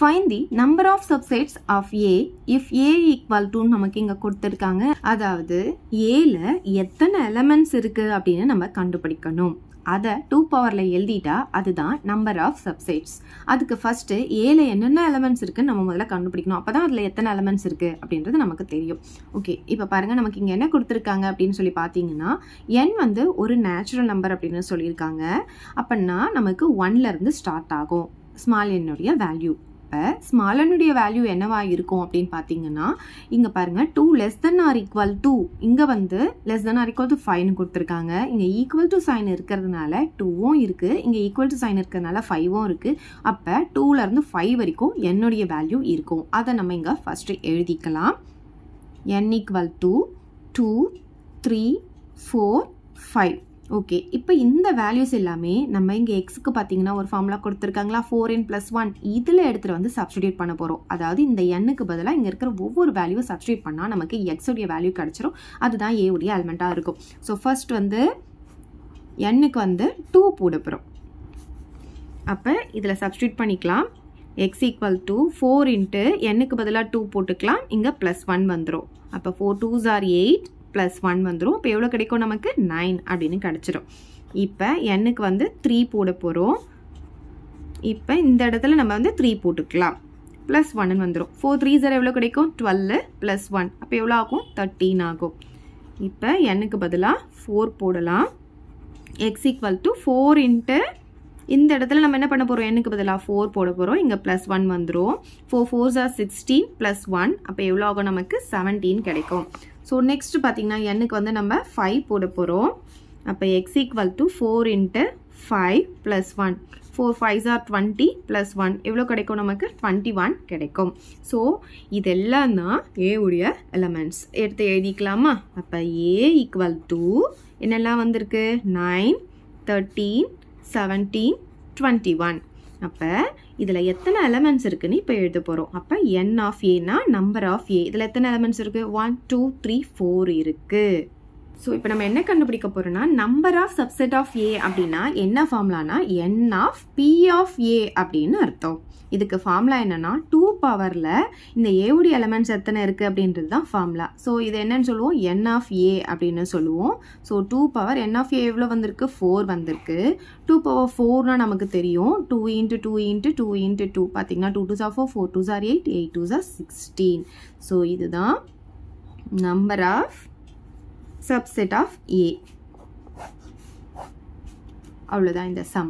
Find the number of subsets of A if A equal to நமக்கு இங்க கொடுத்திருக்காங்க. அதாவது Aல எத்தனை elements இருக்கு அப்படின்னு நம்ம கண்டுபிடிக்கணும். அதை 2 பவர்ல எழுதிட்டா அதுதான் நம்பர் ஆஃப் சப்செட்ஸ். அதுக்கு ஃபர்ஸ்ட் ஏல என்னென்ன எலமெண்ட்ஸ் இருக்குன்னு நம்ம முதல்ல கண்டுபிடிக்கணும். அப்பதான் அதுல எத்தனை எலமெண்ட்ஸ் இருக்கு அப்படின்றது நமக்கு தெரியும். ஓகே, இப்ப பாருங்க நமக்கு இங்க என்ன கொடுத்துருக்காங்க அப்படின்னு சொல்லி பாத்தீங்கன்னா n வந்து ஒரு நேச்சுரல் நம்பர் அப்படின்னு சொல்லியிருக்காங்க. அப்படின்னா நமக்கு 1ல இருந்து ஸ்டார்ட் ஆகும் ஸ்மால் n உடைய வேல்யூ. இப்போ ஸ்மால் n உடைய வேல்யூ என்னவா இருக்கும் அப்படின்னு பார்த்தீங்கன்னா இங்கே பாருங்க 2 less than or equal to, இங்கே வந்து less than or equal to 5னு கொடுத்துருக்காங்க. இங்கே ஈக்குவல் டு சைன் இருக்கிறதுனால 2வும் இருக்குது, இங்கே ஈக்குவல் டு சைன் இருக்கிறதுனால 5வும் இருக்குது. அப்போ 2லேருந்து 5 வரைக்கும் என்னுடைய வேல்யூ இருக்கும். அதை நம்ம இங்கே ஃபஸ்ட்டு எழுதிக்கலாம். n equal to 2, 3, 4, 5. ஓகே, இப்போ இந்த வேல்யூஸ் எல்லாமே நம்ம இங்கே எக்ஸுக்கு பார்த்தீங்கன்னா ஒரு ஃபார்முலா கொடுத்துருக்காங்களா 4n + 1, இதில் எடுத்துகிட்டு வந்து சப்ஸ்டிடியூட் பண்ண போகிறோம். அதாவது இந்த எண்ணுக்கு பதிலாக இங்கே இருக்கிற ஒவ்வொரு வேல்யூ சப்ஸ்டிடியூட் பண்ணால் நமக்கு எக்ஸுடைய வேல்யூ கிடச்சிரும். அதுதான் ஏ உடைய எலிமெண்ட்டாக இருக்கும். ஸோ ஃபர்ஸ்ட் வந்து எண்ணுக்கு வந்து 2 போட போகிறோம். அப்போ இதில் சப்ஸ்டிடியூட் பண்ணிக்கலாம். x = 4 இன்ட்டு எண்ணுக்கு பதிலாக 2 போட்டுக்கலாம். இங்கே +1 வந்துடும். அப்போ 4 2s are 8 +1 வந்துடும். இப்போ எவ்வளோ கிடைக்கும் நமக்கு 9 அப்படின்னு கிடச்சிரும். இப்போ எண்ணுக்கு வந்து 3 போட போகிறோம். இப்போ இந்த இடத்துல நம்ம வந்து 3 போட்டுக்கலாம். +1 வந்துடும். 4 3s are எவ்வளோ கிடைக்கும் 12 +1, அப்போ எவ்வளோ ஆகும் 13 ஆகும். இப்போ எண்ணுக்கு பதிலாக 4 போடலாம். x = 4 இன்ட்டு இந்த இடத்துல நம்ம என்ன பண்ண போகிறோம், எண்ணுக்கு பதிலாக 4 போட போகிறோம். இங்கே +1 வந்துடும். 4 4s are 16 +1, அப்போ எவ்வளோ ஆகும் நமக்கு 17 கிடைக்கும். ஸோ நெக்ஸ்ட் பார்த்தீங்கன்னா எண்ணுக்கு வந்து நம்ம 5 போட போகிறோம். அப்போ x = 4 இன்ட்டு 5 +1, 4 5s are 20 +1, எவ்வளோ கிடைக்கும் நமக்கு 21 கிடைக்கும். ஸோ இதெல்லாம் தான் ஏ உடைய எலமெண்ட்ஸ். எடுத்து எழுதிக்கலாமா? அப்போ ஏ = என்னெல்லாம் வந்திருக்கு 9, 13, 17, 21. அப்போ இதில் எத்தனை எலமெண்ட்ஸ் இருக்குன்னு இப்போ எழுத போகிறோம். அப்போ n ஆஃப் ஏனா நம்பர் ஆஃப் ஏ. இதில் எத்தனை எலமெண்ட்ஸ் இருக்குது 1 2 3 4 இருக்குது. ஸோ இப்போ நம்ம என்ன கண்டுபிடிக்க போகிறோம்னா நம்பர் ஆஃப் சப்செட் ஆஃப் ஏ அப்படின்னா என்ன ஃபார்முலானா n ஆஃப் p ஆஃப் ஏ அப்படின்னு அர்த்தம். இதுக்கு ஃபார்முலா என்னன்னா 2 பவரில் இந்த ஏவுடைய எலமெண்ட்ஸ் எத்தனை இருக்குது அப்படின்றது தான் ஃபார்முலா. ஸோ இது என்னன்னு சொல்லுவோம் n ஆஃப் ஏ அப்படின்னு சொல்லுவோம். ஸோ 2 பவர் n ஆஃப் ஏ எவ்வளோ வந்திருக்கு 4 வந்திருக்கு. 2 பவர் 4னா நமக்கு தெரியும் 2 × 2 × 2 × 2 பார்த்தீங்கன்னா 2 2s are 4, 4 2s are 8, 8 2s are 16. So இதுதான் number of subset of A. அவ்வளவுதான் இந்த sum.